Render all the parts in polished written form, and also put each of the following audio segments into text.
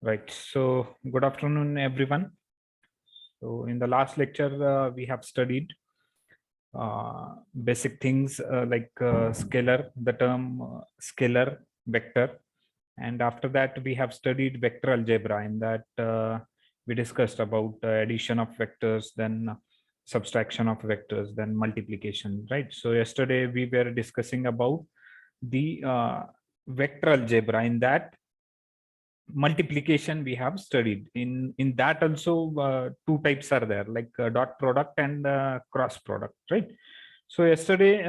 Right. So, good afternoon, everyone. So, in the last lecture, we have studied basic things like scalar, the term scalar, vector. And after that, we have studied vector algebra. In that, we discussed about addition of vectors, then subtraction of vectors, then multiplication, right? So, yesterday, we were discussing about the vector algebra. In that, multiplication we have studied. In that also, two types are there, like dot product and cross product, right? So yesterday,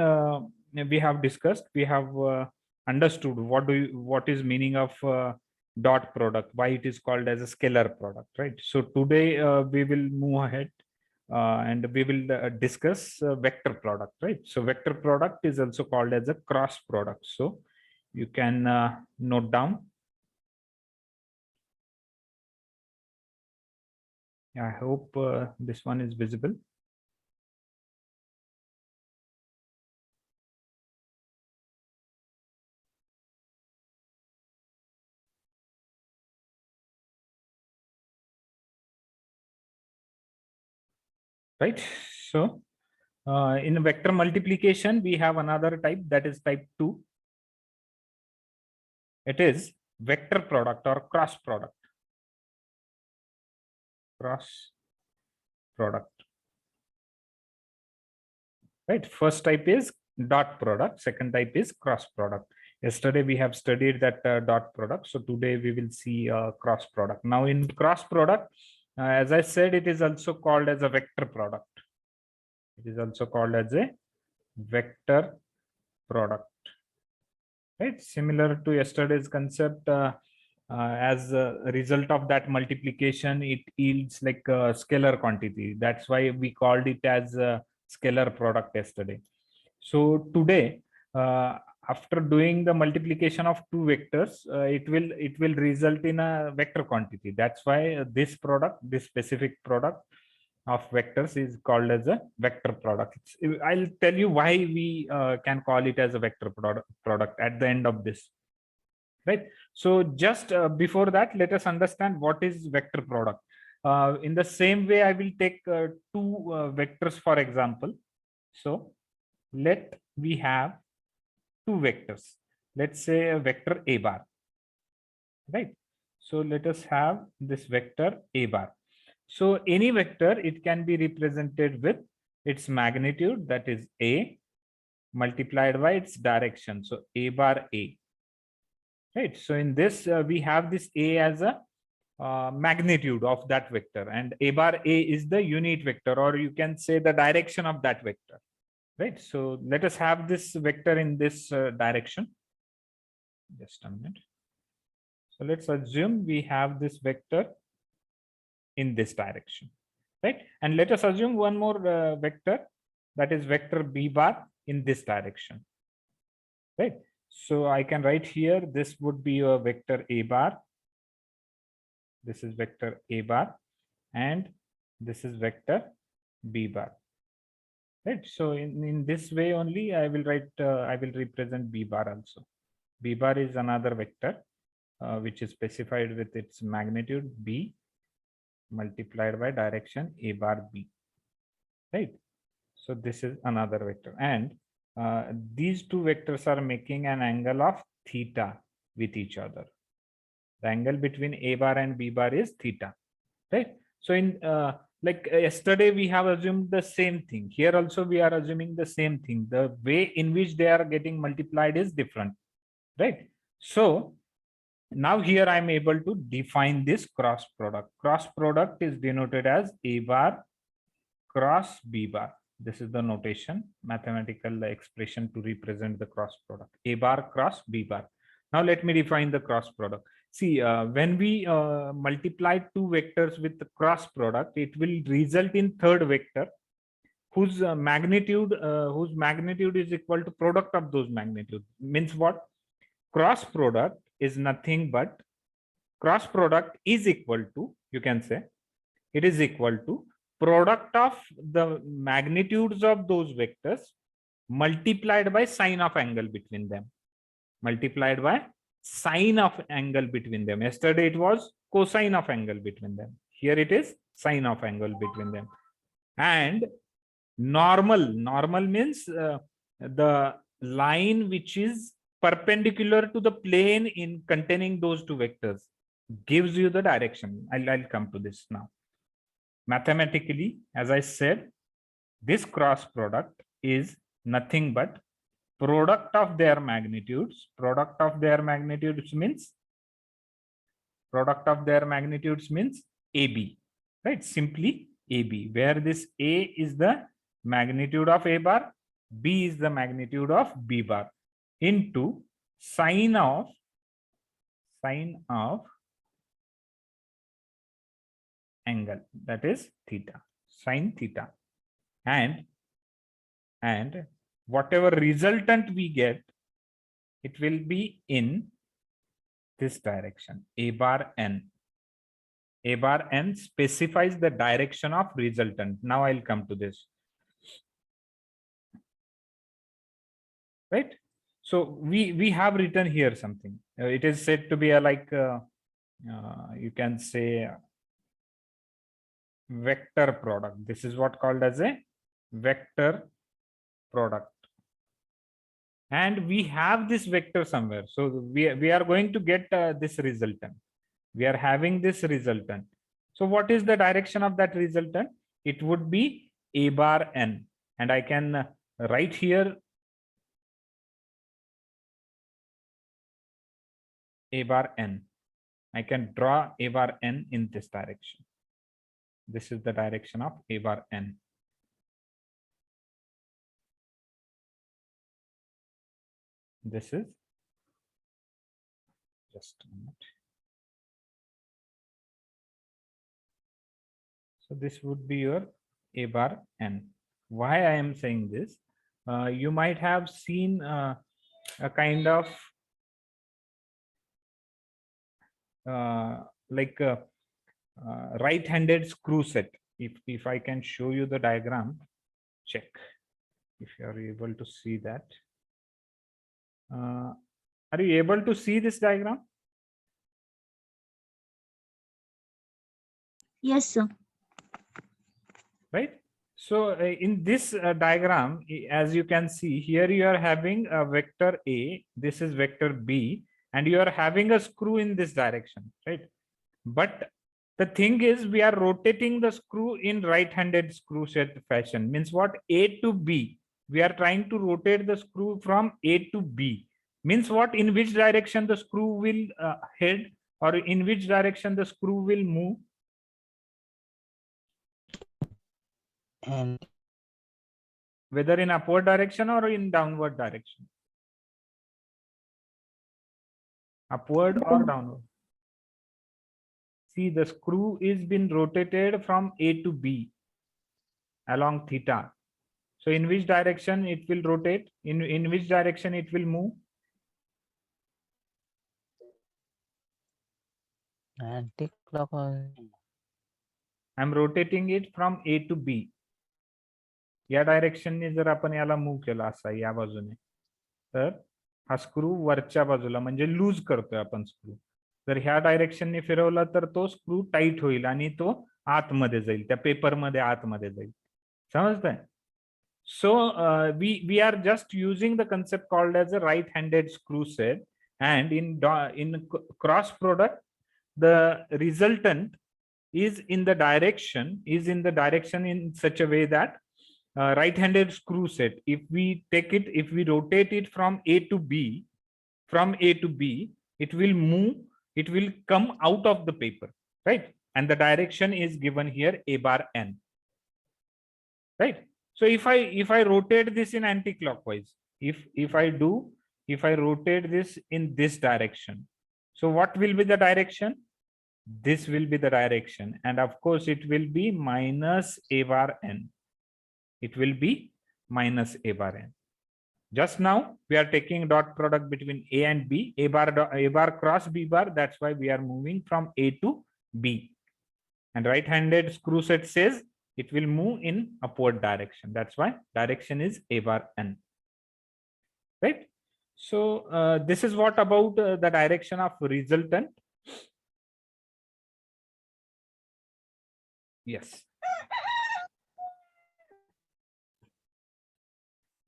we have discussed, we have understood what is meaning of dot product, why it is called as a scalar product, right? So today, we will move ahead, and we will discuss vector product, right? So vector product is also called as a cross product. So you can note down. I hope this one is visible. Right. So in vector multiplication, we have another type, that is type 2. It is vector product or cross product. Cross product. Right. First type is dot product. Second type is cross product. Yesterday we have studied that dot product. So today we will see cross product. Now in cross product, as I said, it is also called as a vector product. It is also called as a vector product. Right, similar to yesterday's concept. As a result of that multiplication, it yields like a scalar quantity. That's why we called it as a scalar product yesterday. So today, after doing the multiplication of two vectors, it will result in a vector quantity. That's why this product, this specific product of vectors, is called as a vector product. I'll tell you why we can call it as a vector product at the end of this, right? So just before that, let us understand what is vector product. In the same way, I will take two vectors for example. So let we have two vectors. Let's say a vector a bar, right? So let us have this vector a bar. So any vector, it can be represented with its magnitude, that is a, multiplied by its direction. So a bar a, right? So in this, we have this a as a magnitude of that vector, and a bar a is the unit vector, or you can say the direction of that vector, right? So let us have this vector in this direction. Just a minute. So let's assume we have this vector in this direction, right? And let us assume one more vector, that is vector b bar in this direction, right? So I can write here, this would be a vector a bar. This is vector a bar, and this is vector b bar, right? So in this way only, I will write, I will represent b bar also. B bar is another vector which is specified with its magnitude b multiplied by direction a bar b, right? So this is another vector, and these two vectors are making an angle of theta with each other. The angle between a bar and b bar is theta, right? So in like yesterday, we have assumed the same thing. Here also we are assuming the same thing. The way in which they are getting multiplied is different, right? So now here I am able to define this cross product. Cross product is denoted as a bar cross b bar. This is the notation, mathematical expression to represent the cross product, a bar cross b bar. Now let me define the cross product. See, when we multiply two vectors with the cross product, it will result in third vector whose magnitude is equal to product of those magnitudes. Means what? Cross product is nothing but, cross product is equal to, you can say, it is equal to product of the magnitudes of those vectors multiplied by sine of angle between them, multiplied by sine of angle between them. Yesterday it was cosine of angle between them. Here it is sine of angle between them. And normal means the line which is perpendicular to the plane in containing those two vectors gives you the direction. I'll come to this now. Mathematically, as I said, this cross product is nothing but product of their magnitudes. Product of their magnitudes means AB, right? Simply AB, where this A is the magnitude of A bar, B is the magnitude of B bar, into sine of angle, that is theta, sine theta, and whatever resultant we get, it will be in this direction. A bar n specifies the direction of resultant. Now I'll come to this, right? So we have written here something. It is said to be a you can say vector product. This is what called as a vector product, and we have this vector somewhere. So we are going to get this resultant. We are having this resultant. So what is the direction of that resultant? It would be A bar n, and I can write here A bar n. I can draw A bar n in this direction. This is the direction of A bar n. This is, just a minute. So this would be your A bar n. Why I am saying this? You might have seen a kind of right-handed screw set. If I can show you the diagram, check if you are able to see that. Are you able to see this diagram? Yes, sir. Right. So in this diagram, as you can see here, you are having a vector A, this is vector B, and you are having a screw in this direction, right? But the thing is, we are rotating the screw in right-handed screw set fashion. Means what? A to B. We are trying to rotate the screw from A to B. Means what? In which direction the screw will head, or in which direction the screw will move? And Whether in upward direction or in downward direction. Upward or downward. See, the screw is been rotated from A to B along theta. So in which direction it will rotate? In which direction it will move? anti-clockwise. I'm rotating it from A to B. या डायरेक्शनने जर आपण याला move केला असा या बाजूने, तर हा स्क्रू वरच्या बाजूला म्हणजे लूज करतोय आपण स्क्रू. जर ह्या डायरेक्शनने फिरवला तर तो स्क्रू टाईट होईल आणि तो आतमध्ये जाईल, त्या पेपरमध्ये आतमध्ये जाईल. समजतंय? So we are just using the concept called as a right-handed screw set, and in cross product, the resultant is in the direction in such a way that right-handed screw set, if we rotate it from A to B, it will move, it will come out of the paper, right? And the direction is given here A bar n, right? So if I rotate this in anti-clockwise, if I rotate this in this direction, so what will be the direction? This will be the direction, and of course it will be minus A bar n. It will be minus A bar n. Just now we are taking dot product between A and B, A bar cross B bar. That's why we are moving from A to B. And right-handed screw set says it will move in upward direction. That's why direction is A bar n. Right? So this is what about the direction of resultant. Yes.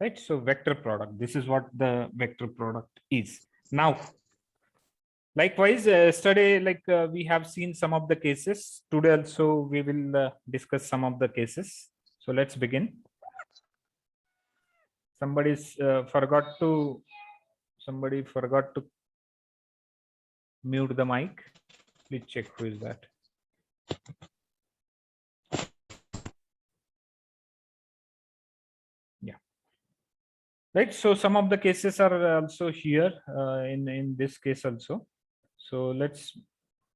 Right. So vector product. This is what the vector product is. Now, likewise, yesterday, we have seen some of the cases. Today also we will discuss some of the cases. So let's begin. Somebody forgot to mute the mic. Please check who is that. Yeah. Right. So some of the cases are also here in this case also. So let's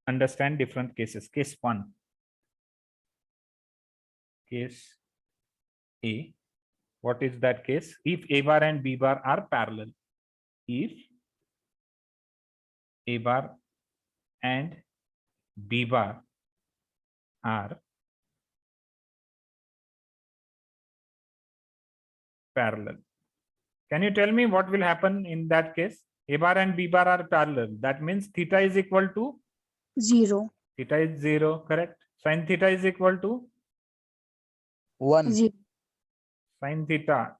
understand different cases. Case 1. Case A. What is that case? If A bar and B bar are parallel. If A bar and B bar are parallel. Can you tell me what will happen in that case? A bar and B bar are parallel. That means theta is equal to 0. Theta is 0, correct? Sin theta is equal to 1. 0. sin theta.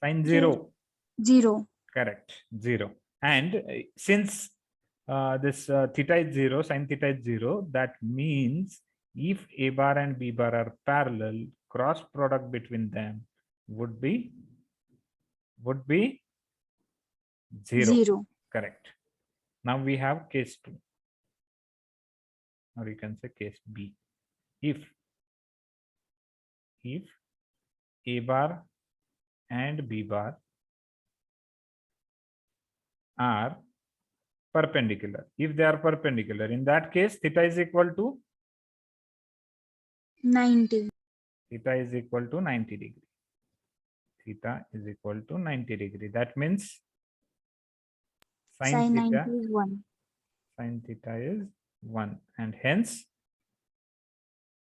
Sin 0. 0. Correct. 0. And since this theta is 0, sin theta is 0, that means if A bar and B bar are parallel, cross product between them would be 0. 0. Correct. Now we have case 2. Or you can say case B. If A bar and B bar are perpendicular. If they are perpendicular, in that case, theta is equal to 90. Theta is equal to 90 degree. Theta is equal to 90 degree. That means Sin 90 theta, is 1. sin theta is 1, and hence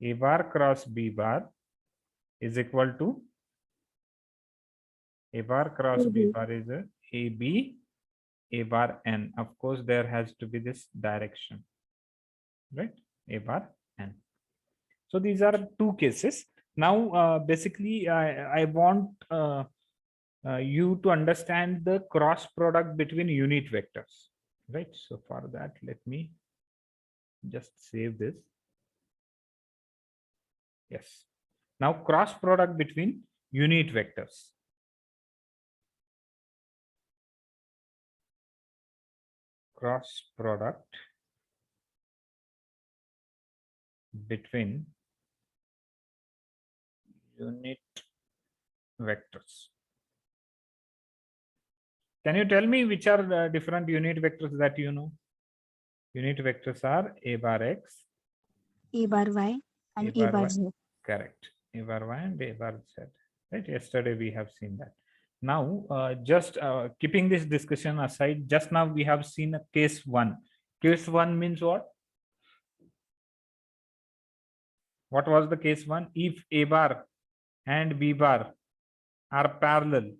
A bar cross B bar is equal to A bar cross B AB. bar is a AB A bar N. Of course, there has to be this direction, right? A bar N. So these are two cases. Now, basically, I want you to understand the cross product between unit vectors, right? So for that, let me just save this. Yes. Now cross product between unit vectors. Cross product between unit vectors. Can you tell me which are the different unit vectors that you know? Unit vectors are A bar X, A bar Y and A bar Z. Correct. A bar Y and A bar Z. Right. Yesterday we have seen that. Now, just keeping this discussion aside, just now we have seen a case 1. Case 1 means what? What was the case 1? If A bar and B bar are parallel,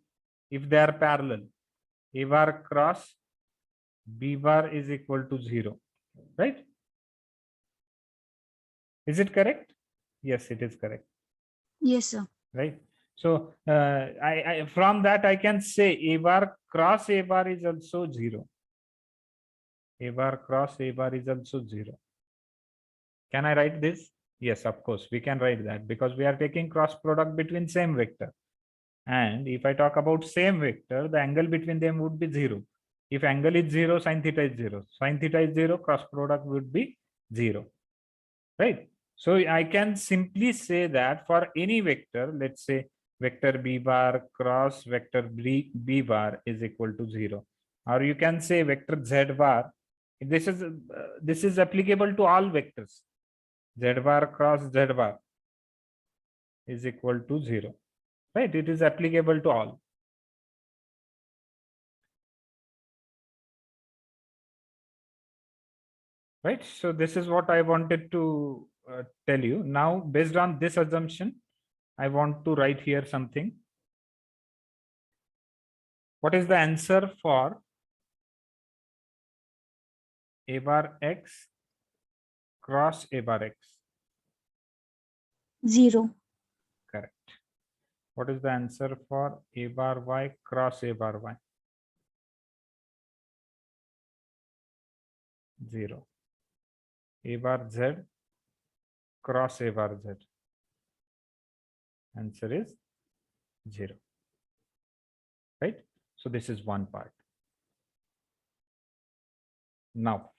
if they are parallel, A bar cross B bar is equal to 0, right? Is it correct? Yes, it is correct. Yes, sir. Right. So I from that I can say A bar cross A bar is also 0. A bar cross A bar is also 0. Can I write this? Yes, of course we can write that because we are taking cross product between same vector. And if I talk about same vector, the angle between them would be 0. If angle is 0, sin theta is 0. Sin theta is 0, cross product would be 0. Right. So I can simply say that for any vector, let's say vector B bar cross vector B bar is equal to 0. Or you can say vector Z bar. This is applicable to all vectors. Z bar cross Z bar is equal to 0. Right. It is applicable to all. Right. So this is what I wanted to tell you. Now, based on this assumption, I want to write here something. What is the answer for a bar x cross a bar x? 0. Correct. What is the answer for a bar y cross a bar y? 0. A bar z cross a bar z. Answer is 0. Right? So this is one part. Now,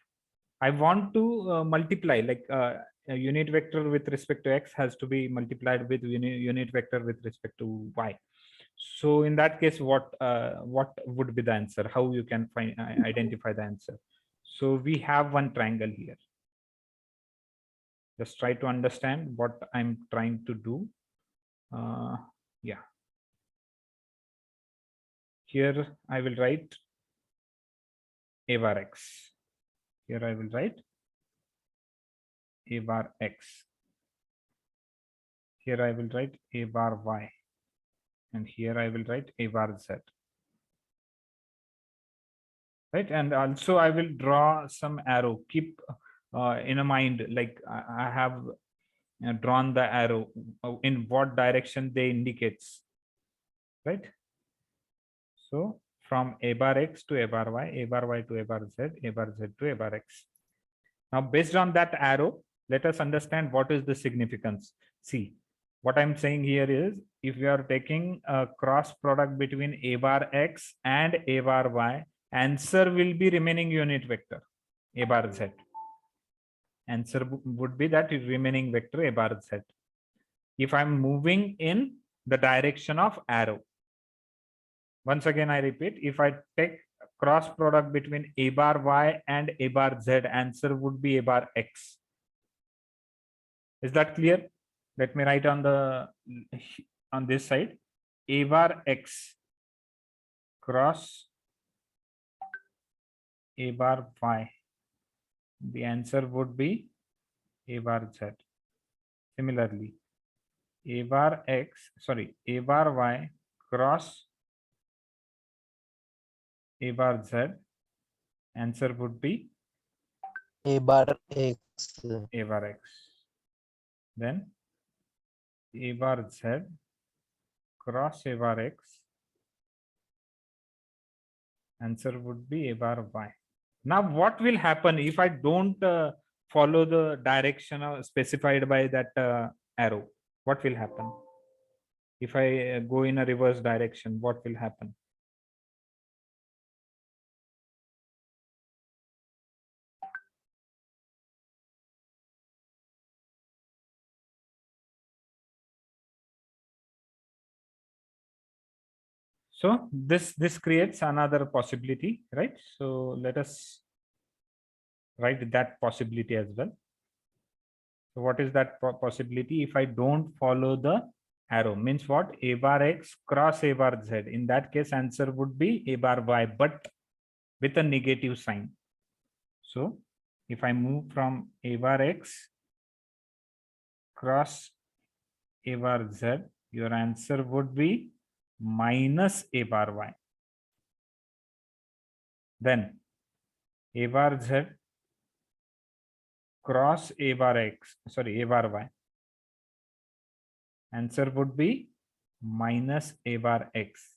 I want to multiply, like a unit vector with respect to x has to be multiplied with unit vector with respect to y. So in that case, what would be the answer? How you can find identify the answer? So we have one triangle here. Just try to understand what I'm trying to do. Yeah. Here I will write a bar x. Here I will write a bar x. Here I will write a bar y. And here I will write a bar z. Right, and also I will draw some arrow. Keep in a mind, like I have drawn the arrow in what direction they indicates, right? So from a bar x to a bar y to a bar z to a bar x. Now based on that arrow, let us understand what is the significance. See, what I'm saying here is, if you are taking a cross product between a bar x and a bar y, answer will be remaining unit vector a bar z. Answer would be that remaining vector a bar z. If I'm moving in the direction of arrow, once again I repeat, if I take cross product between a bar y and a bar z, answer would be a bar x. Is that clear? Let me write on this side, a bar x cross a bar y. The answer would be a bar z. Similarly, a bar y cross a bar z, answer would be A bar x. a bar x. Then a bar z cross a bar x, answer would be a bar y. Now what will happen if I don't follow the direction specified by that arrow? What will happen? If I go in a reverse direction, what will happen? So this creates another possibility, right? So let us write that possibility as well. So what is that possibility? If I don't follow the arrow, means what? A bar x cross a bar z. In that case, answer would be a bar y, but with a negative sign. So if I move from a bar x cross a bar z, your answer would be minus a bar y. Then a bar z cross a bar x, sorry, a bar y. Answer would be minus a bar x.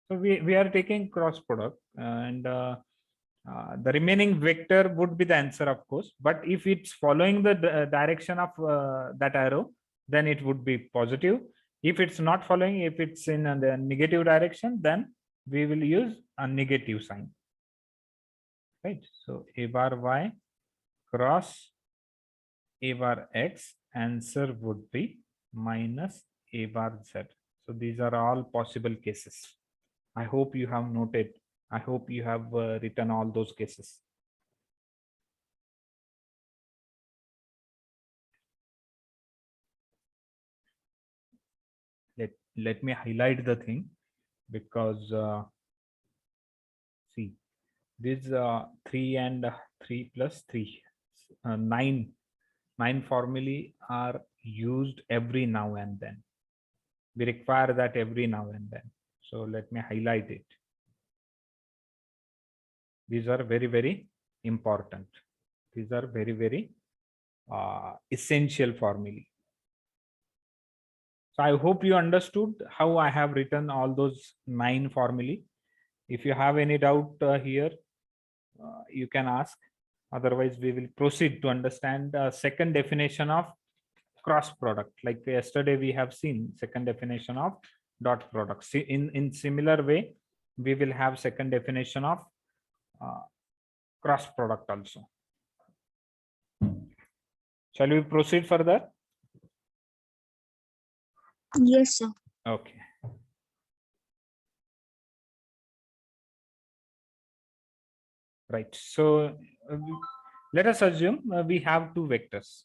So we are taking cross product, and the remaining vector would be the answer, of course. But if it's following the direction of that arrow, then it would be positive. If it's not following, if it's in the negative direction, then we will use a negative sign. Right. So a bar y cross a bar x, answer would be minus a bar z. So these are all possible cases. I hope you have noted. I hope you have written all those cases. Let me highlight the thing, because see, this 3 and 3 plus 3, 9 formulae are used every now and then. We require that every now and then. So let me highlight it. These are very, very important. These are very, very essential formulae. So I hope you understood how I have written all those 9 formulae. If you have any doubt here, you can ask. Otherwise, we will proceed to understand second definition of cross product. Like yesterday, we have seen second definition of dot product. See, in similar way, we will have second definition of cross product also. Shall we proceed further? Yes, sir. Okay. Right. So let us assume we have 2 vectors.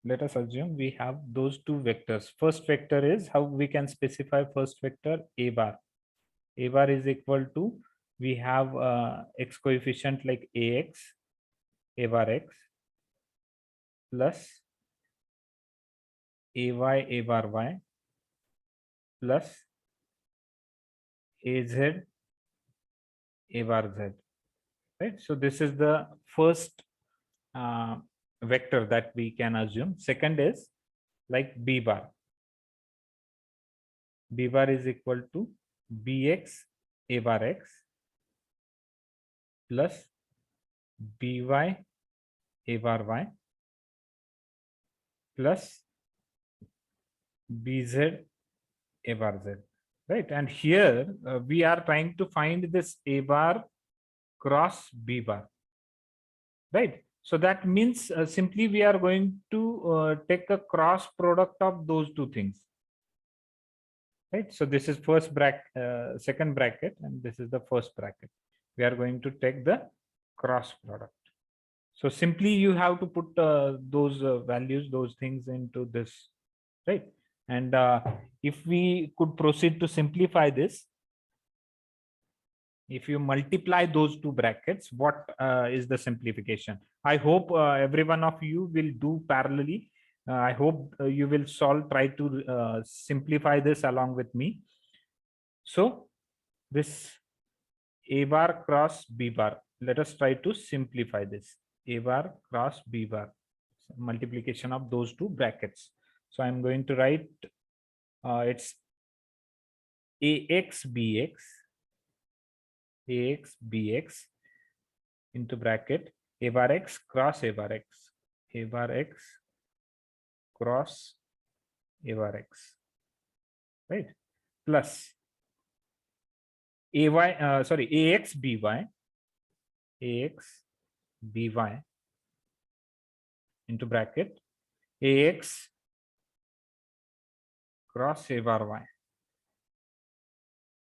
Let us assume we have those 2 vectors. First vector is how we can specify first vector a bar. A bar is equal to, we have x coefficient like ax, a bar x, plus ay, a bar y, plus az, a bar z. Right. So this is the first vector that we can assume. Second is like b bar. B bar is equal to bx, a bar x, plus by, a bar y, plus bz, a bar z. Right. And here we are trying to find this a bar cross b bar. Right. So that means simply we are going to take a cross product of those 2 things. Right. So this is first bracket, second bracket, and this is the first bracket. We are going to take the cross product. So simply you have to put those values, those things into this, right? And if we could proceed to simplify this, if you multiply those 2 brackets, what is the simplification? I hope every one of you will do parallelly. I hope you will try to simplify this along with me. So this a bar cross b bar, let us try to simplify this. A bar cross b bar, multiplication of those 2 brackets. So I'm going to write it's ax bx, ax bx into bracket a bar x cross a bar x, a bar x cross a bar x, right? Plus ax by, ax by into bracket ax cross a bar y.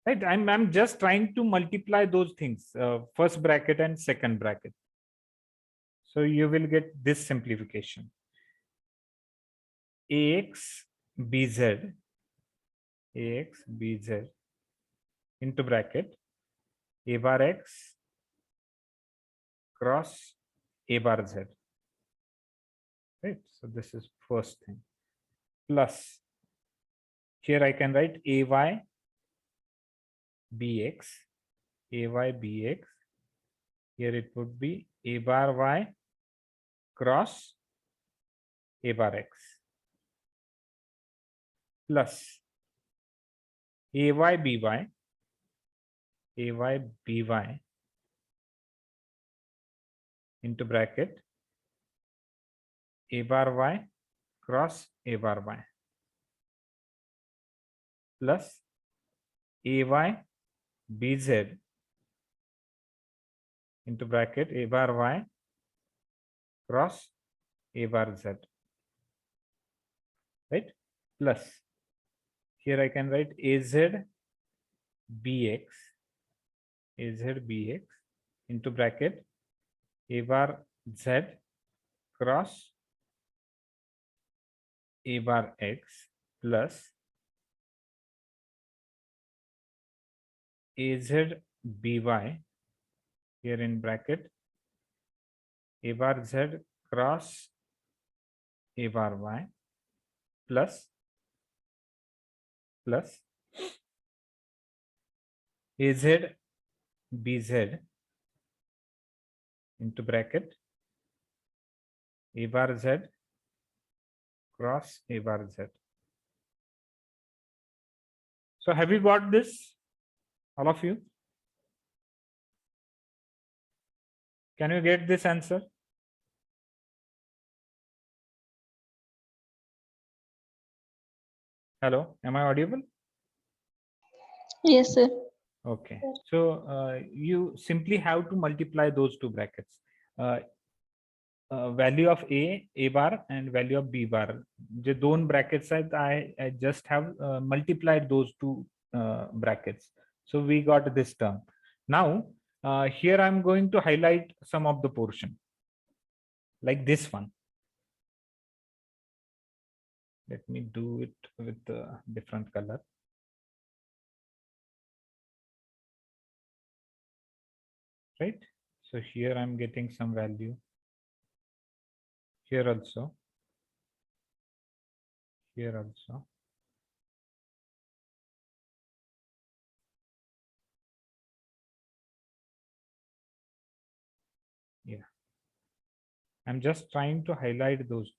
Right, I'm just trying to multiply those things, first bracket and second bracket. So you will get this simplification. ax bz, ax bz into bracket a bar x cross a bar z. Right, so this is first thing. Plus here I can write ay bx, ay bx. Here it would be a bar y cross a bar x, plus ay by, ay by into bracket a bar y cross a bar y, plus ay bz into bracket a bar y cross a bar z, right? Plus here I can write az bx, az bx into bracket a bar z cross a bar x, plus az by here in bracket a bar z cross a bar y, plus AZ BZ into bracket A bar Z cross A bar Z. So have you got this, all of you? Can you get this answer? Hello, am I audible? Yes, sir. Okay, so you simply have to multiply those two brackets. Value of A bar and value of B bar. जे दोन brackets आहेत, I just have multiplied those two brackets. So we got this term. Now here I'm going to highlight some of the portion, like this one. Let me do it with a different color. Right? So here I'm getting some value. Here also. Here also. Yeah. I'm just trying to highlight those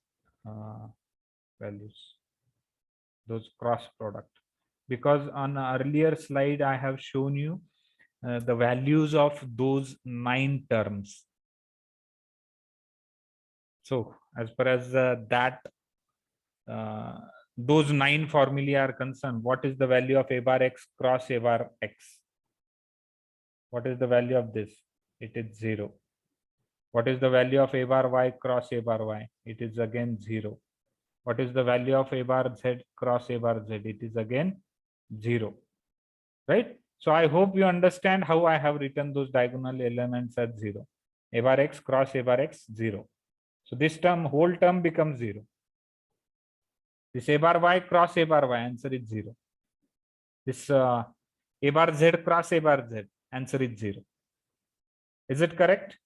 values, those cross product, because on an earlier slide I have shown you the values of those 9 terms. So as far as those 9 formulae are concerned, what is the value of A bar X cross A bar X? What is the value of this? It is 0. What is the value of A bar Y cross A bar Y? It is again 0. What is the value of A bar Z cross A bar Z? It is again 0. Right? So I hope you understand how I have written those diagonal elements as 0. A bar X cross A bar X 0. So this term, whole term becomes 0. This A bar Y cross A bar Y, answer is 0. This A bar Z cross A bar Z, answer is 0. Is it correct?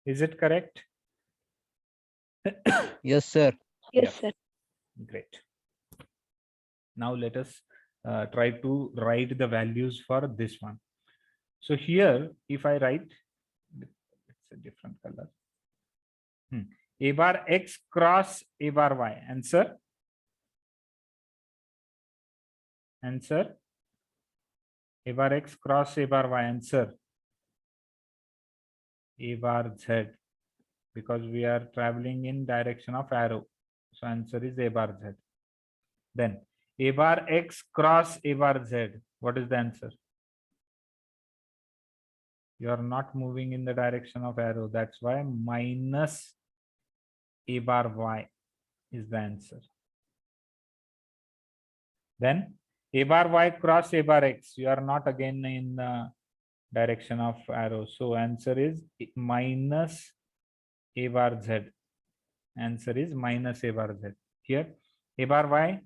Is it correct? Yes, sir. Yes, sir. Great. Now let us try to write the values for this one. So here, if I write, it's a different color. A bar X cross A bar Y, answer. Answer. A bar X cross A bar Y, answer. A bar Z, because we are traveling in direction of arrow. So answer is A bar Z. Then A bar X cross A bar Z. What is the answer? You are not moving in the direction of arrow. That's why minus A bar Y is the answer. Then A bar Y cross A bar X. You are not again in the direction of arrow. So answer is minus A bar Z. Answer is minus A bar Z. Here A bar Y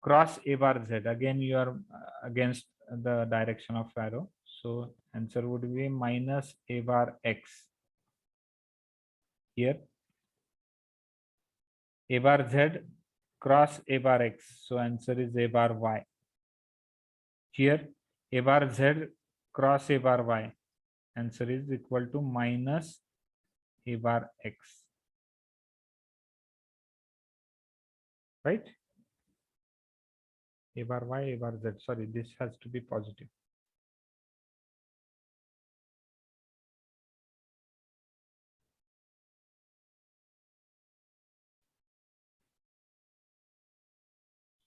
cross A bar Z. Again you are against the direction of arrow. So answer would be minus A bar X. Here A bar Z cross A bar X. So answer is A bar Y. Here A bar Z cross A bar Y. Answer is equal to minus A bar X. Right? A bar Y, A bar Z. Sorry, this has to be positive.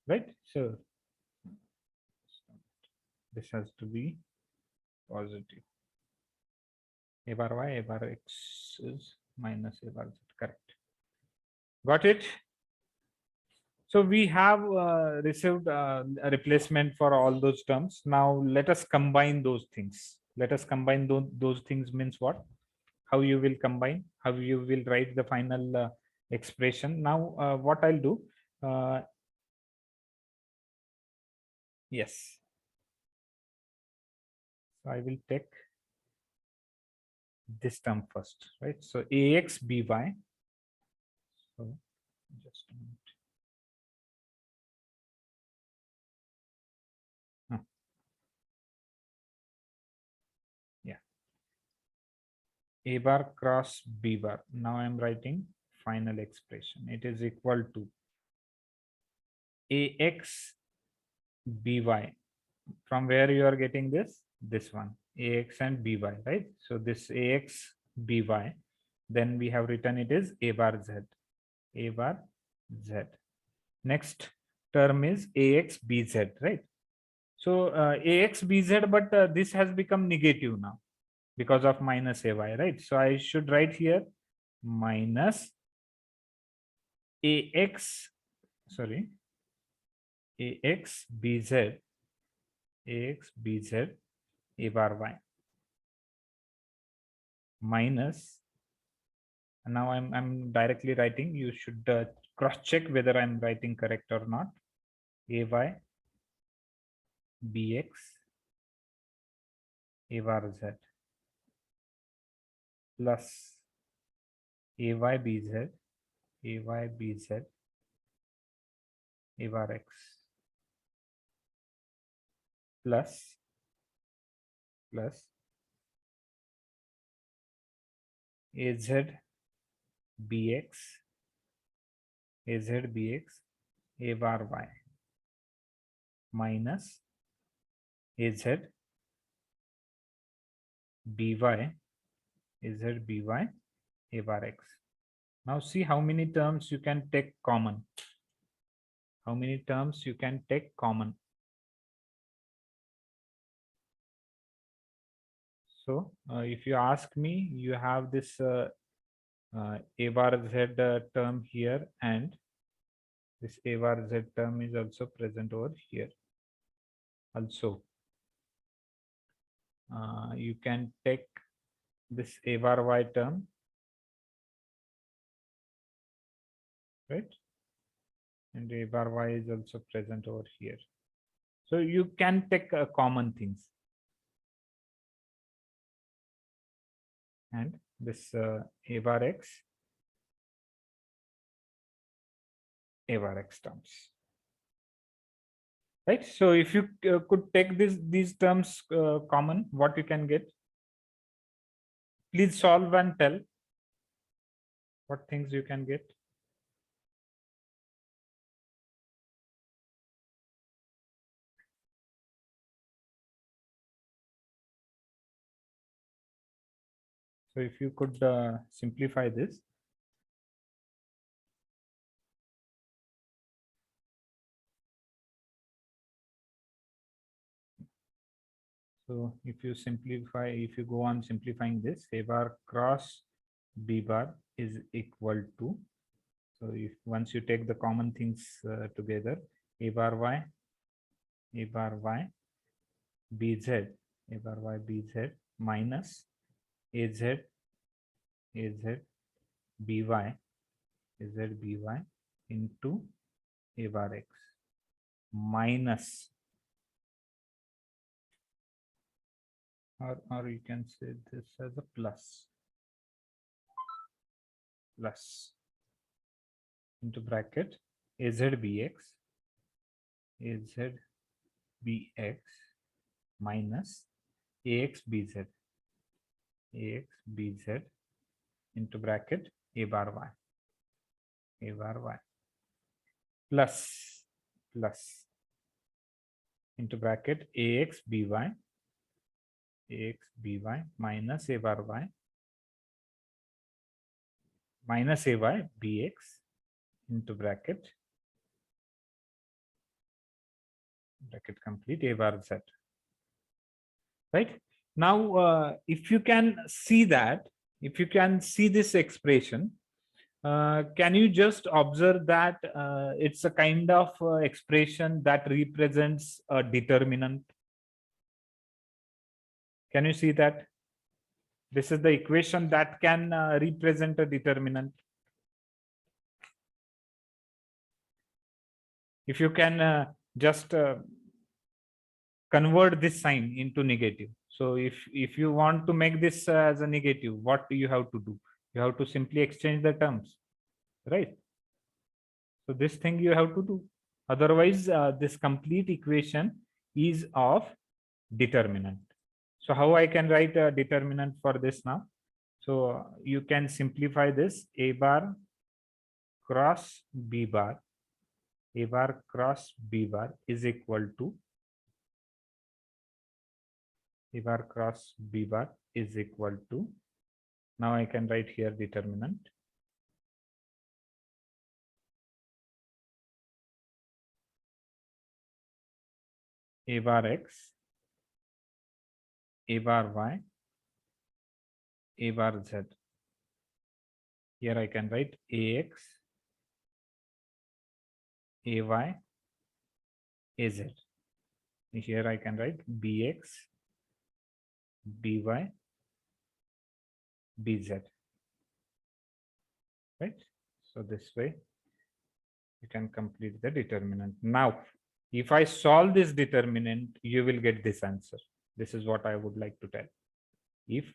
Right? So this has to be positive. A bar Y, A bar X is minus A bar Z. Correct. Got it? So we have received a replacement for all those terms. Now let us combine those things. Let us combine those things means what? How you will combine, how you will write the final expression. Now what I'll do, yes. So I will take this term first, right? So AX BY. So just a minute. A bar cross B bar. Now I'm writing final expression. It is equal to AX BY. From where you are getting this? This one, AX and BY, right? So this AX BY, then we have written it is A bar Z. A bar Z. Next term is AX BZ, right? So AX BZ, but this has become negative now because of minus AY, right? So I should write here minus AX, sorry, AX BZ, AX BZ A bar Y minus, now I'm directly writing, you should cross check whether I'm writing correct or not, AY BX A bar Z plus AY BZ AY BZ A bar X plus AZ BX AZ BX A bar Y minus AZ BY AZ BY A bar X. Now see how many terms you can take common. How many terms you can take common. So if you ask me, you have this A bar Z term here, and this A bar Z term is also present over here. Also, you can take this A bar Y term, right? And A bar Y is also present over here. So you can take common things. And this A bar X terms, right? So if you could take these terms common, what you can get? Please solve and tell what things you can get. So if you could simplify this. So if you simplify, if you go on simplifying this, A bar cross B bar is equal to, so if once you take the common things together, A bar Y BZ, A bar Y BZ minus AZ BY into A bar X minus, or you can say this as a plus into bracket AZ BX minus AX BZ into bracket A bar Y plus into bracket AX BY minus A bar Y minus AY BX into bracket complete A bar Z. Right now, if you can see that, if you can see this expression, can you just observe that it's a kind of expression that represents a determinant? Can you see that? This is the equation that can represent a determinant. If you can just convert this sign into negative. So if you want to make this as a negative, what do you have to do? You have to simply exchange the terms, right? So this thing you have to do. Otherwise, this complete equation is of determinant. So how I can write a determinant for this now? So you can simplify this: A bar cross B bar, A bar cross B bar is equal to A bar cross B bar is equal to, now I can write here determinant. A bar X, A bar Y, A bar Z. Here I can write AX, AY, AZ. Here I can write BX, BY, BZ. Right? So this way you can complete the determinant. Now, if I solve this determinant, you will get this answer. This is what I would like to tell. If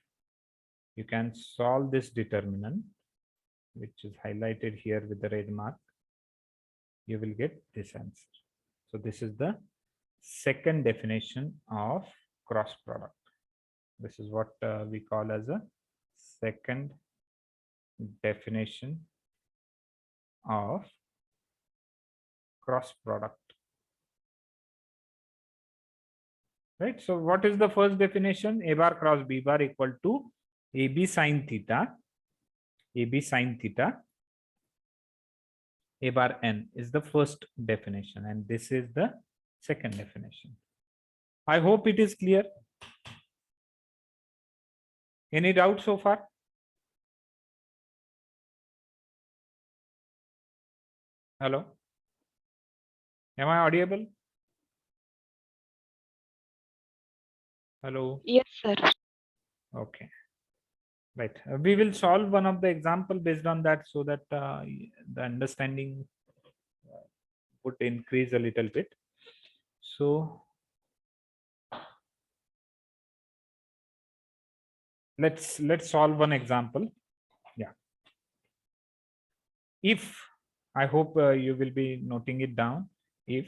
you can solve this determinant, which is highlighted here with the red mark, you will get this answer. So this is the second definition of cross product. This is what we call as a second definition of cross product. Right? So what is the first definition? A bar cross B bar equal to AB sine theta. AB sine theta. A bar n is the first definition, and this is the second definition. I hope it is clear. Any doubt so far? Hello? Am I audible? Hello? Yes, sir. Okay. Right. We will solve one of the example based on that, so that the understanding would increase a little bit. So let's solve one example. Yeah. If, I hope you will be noting it down. If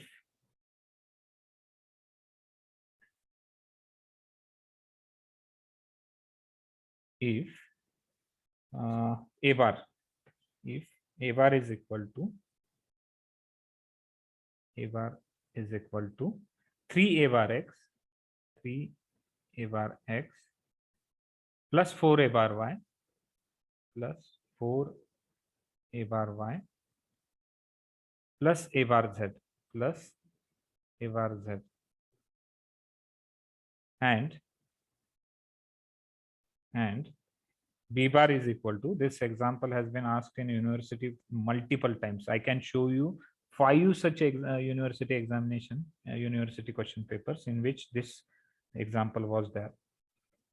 A bar, if A bar is equal to 3A bar X, 3A bar X plus 4A bar Y plus 4A bar Y plus A bar Z plus A bar Z, and B bar is equal to, this example has been asked in university multiple times. I can show you 5 such university examination, university question papers in which this example was there.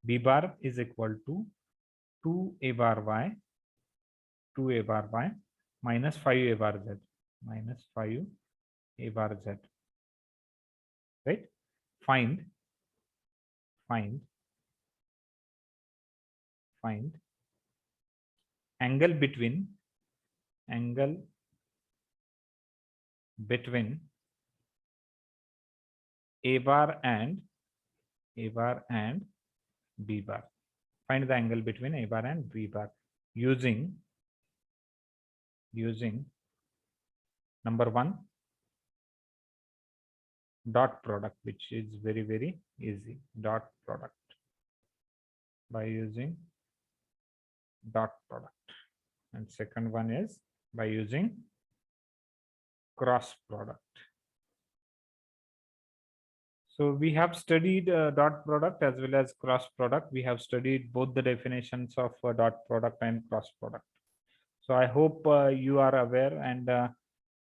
B bar is equal to 2A bar Y, 2A bar Y minus 5A bar Z, minus 5A bar Z. Right? Find angle between A bar and B bar. Find the angle between A bar and B bar using number 1, dot product, which is very easy. Dot product, by using dot product. And second one is by using cross product. So we have studied dot product as well as cross product. We have studied both the definitions of dot product and cross product. So I hope you are aware, and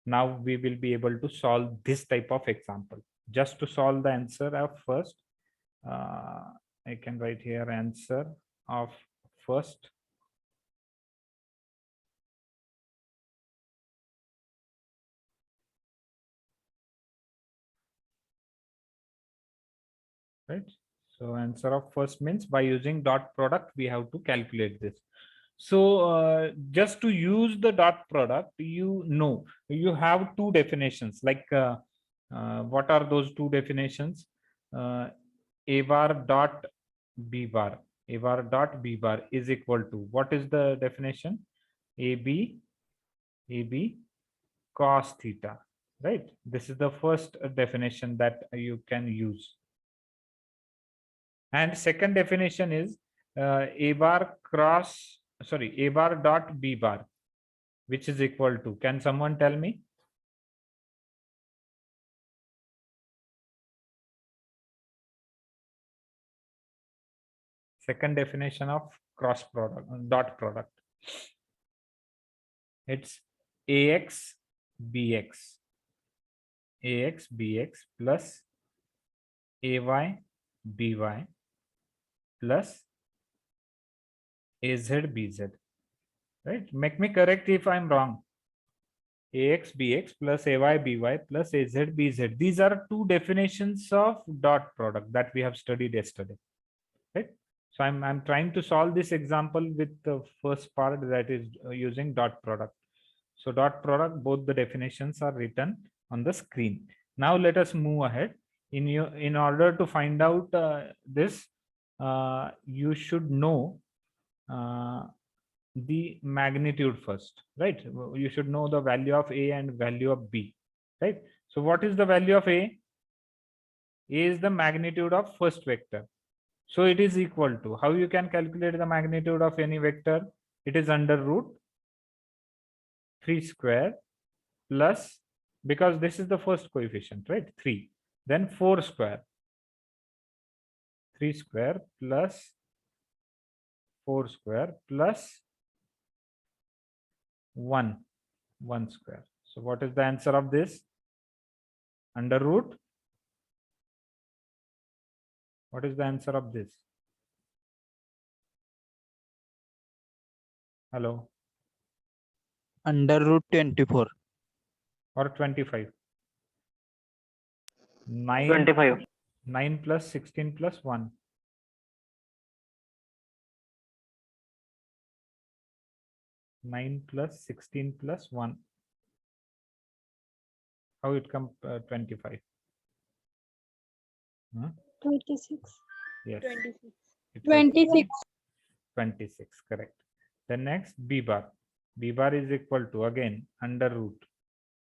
now we will be able to solve this type of example. Just to solve the answer of first, I can write here answer of first. Right. So answer of first means by using dot product, we have to calculate this. So just to use the dot product, you have 2 definitions. Like what are those 2 definitions? A bar dot B bar. A bar dot B bar is equal to, what is the definition? AB cos theta, right? This is the first definition that you can use. And second definition is A bar dot B bar, which is equal to, can someone tell me? Second definition of cross product, dot product. It's AX BX plus AY BY plus AZ BZ, right? Make me correct if I'm wrong. AX BX plus AY BY plus AZ BZ. These are two definitions of dot product that we have studied yesterday, right? So I'm trying to solve this example with the first part, that is using dot product. So dot product, both the definitions are written on the screen. Now let us move ahead. In order to find out this, you should know the magnitude first, right? You should know the value of A and value of B, right? So what is the value of A? A is the magnitude of first vector. So it is equal to, how you can calculate the magnitude of any vector? It is under root 3 square plus, because this is the first coefficient, right? 3, then 4 square, 3 square plus 4 square plus 1 square. So what is the answer of this? Under root, what is the answer of this? Hello? Under root 24. Or 25? 9, 25. 9 plus 16 plus 1. 9 plus 16 plus 1. How it comes 25? Huh? 26. Yes. 26. It was 26. 26, correct. Then next B bar. B bar is equal to, again, under root.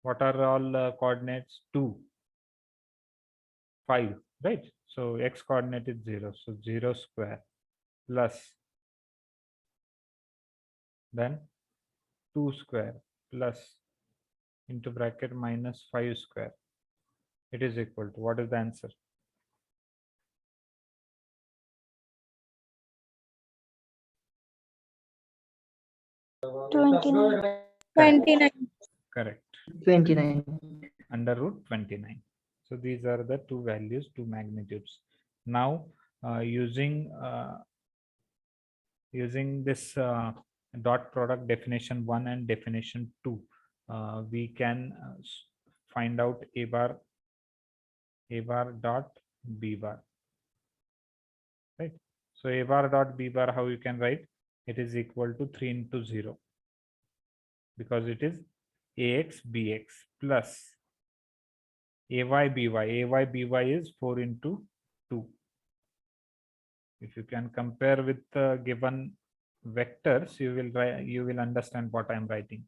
What are all coordinates? 2, 5, right? So x coordinate is 0. So 0 square plus, then 2 square plus into bracket minus 5 square. It is equal to, what is the answer? Twenty-nine. 29. Correct. 29. Under root 29. So these are the two values, two magnitudes. Now using this dot product definition 1 and definition 2, we can find out A bar dot B bar, right? So A bar dot B bar, how you can write? It is equal to 3 into 0, because it is AX BX plus AY BY is 4 into 2. If you can compare with the given vectors, you will understand what I'm writing.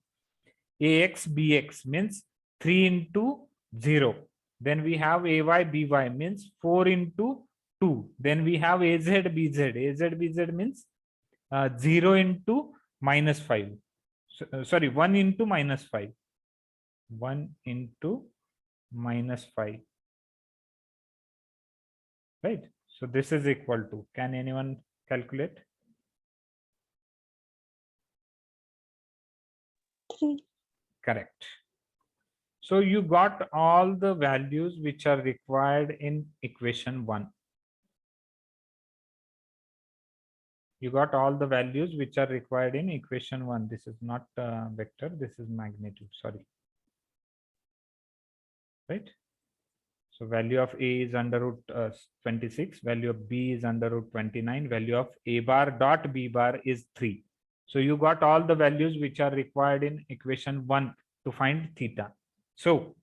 AX BX means 3 into 0. Then we have AY BY means 4 into 2. Then we have AZ BZ. AZ BZ means 0 into minus 5. Sorry, 1 into minus 5. 1 into minus 5. Right? So this is equal to, can anyone calculate? 3. Correct. So you got all the values which are required in equation 1. You got all the values which are required in equation 1. This is not vector, this is magnitude, sorry. Right? So value of A is under root 26, value of B is under root 29, value of A bar dot B bar is 3. So you got all the values which are required in equation 1 to find theta. So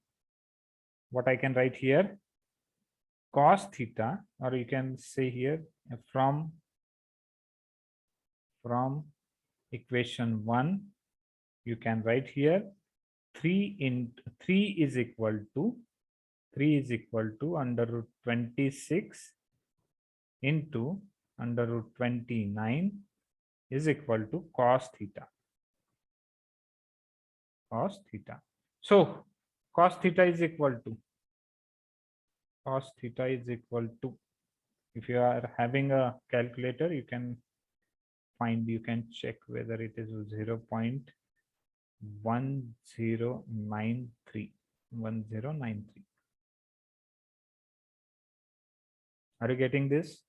what I can write here, cos theta, or you can say here from from equation 1, you can write here 3 is equal to under root 26 into under root 29 is equal to cos theta. So cos theta is equal to, if you are having a calculator, you can check whether it is 0.1093. Are you getting this?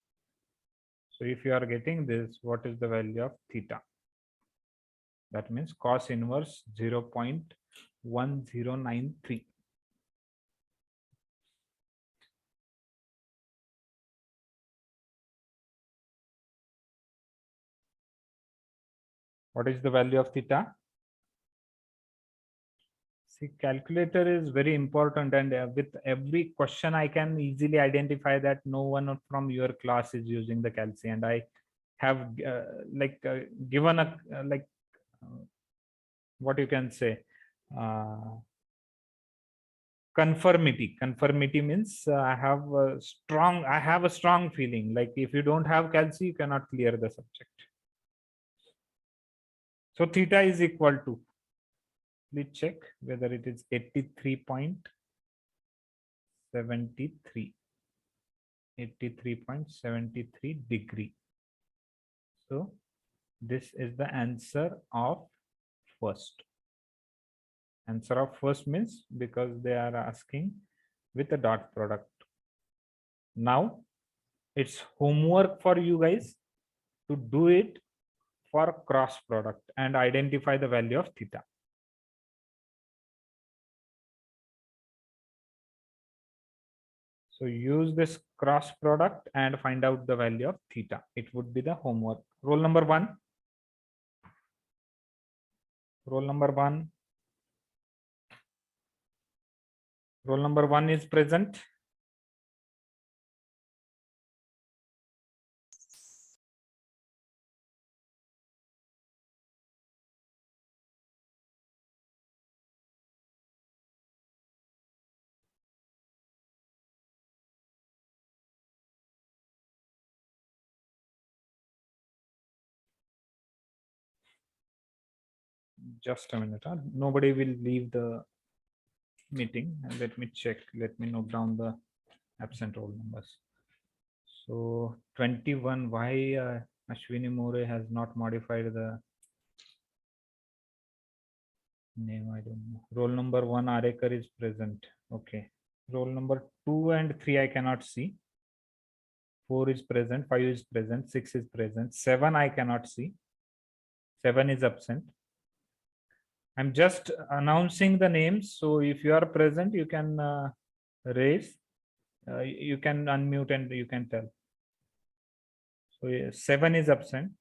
So if you are getting this, what is the value of theta? That means cos inverse 0.1093. What is the value of theta? See, calculator is very important, and with every question I can easily identify that no one from your class is using the calci, and I have given a what you can say, conformity means I have a strong feeling, like if you don't have calci, you cannot clear the subject. So theta is equal to, please check whether it is 83.73 degree. So this is the answer of first. Answer of first means because they are asking with a dot product. Now it's homework for you guys to do it for cross product and identify the value of theta. So use this cross product and find out the value of theta. It would be the homework. Roll number 1. Roll number 1. Roll number 1 is present. Just a minute. Nobody will leave the meeting. And let me check. Let me note down the absent roll numbers. So 21. Why Ashwini More has not modified the name? I don't know. Roll number 1 Arekar is present. Okay. Roll number 2 and 3 I cannot see. 4 is present. 5 is present. 6 is present. 7 I cannot see. 7 is absent. I'm just announcing the names. So if you are present, you can raise. You can unmute and you can tell. So 7 is absent.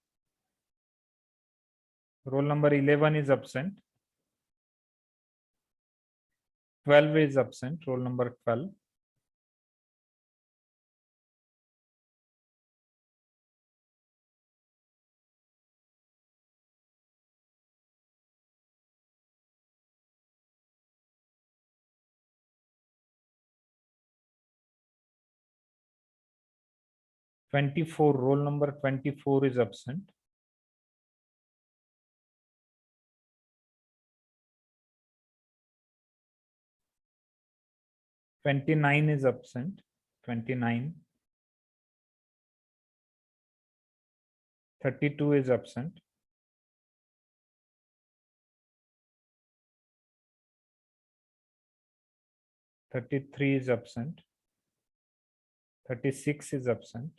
Roll number 11 is absent. 12 is absent. Roll number 12. Roll number 24 is absent. (29) is absent. 29. 32 is absent. 33 is absent. 36 is absent.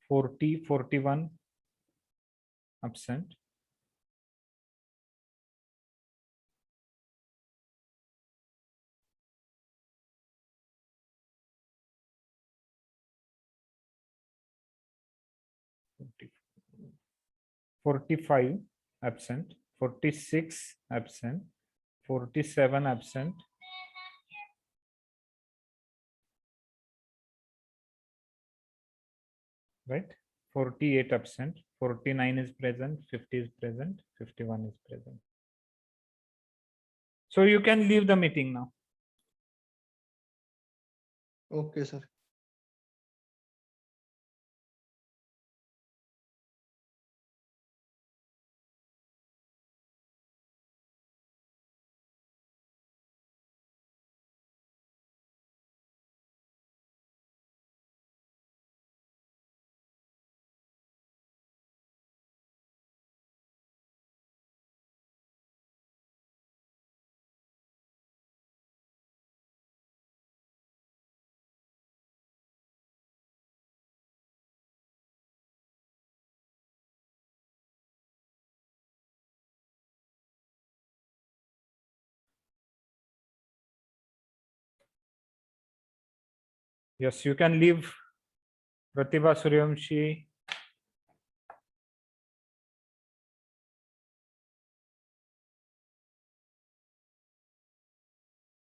40, 41 absent. 45 absent. 46 absent. 47 absent. right? 48 absent, 49 is present, 50 is present, 51 is present. So you can leave the meeting now. Okay, sir. Yes, you can leave. Pratibha Suryamshi,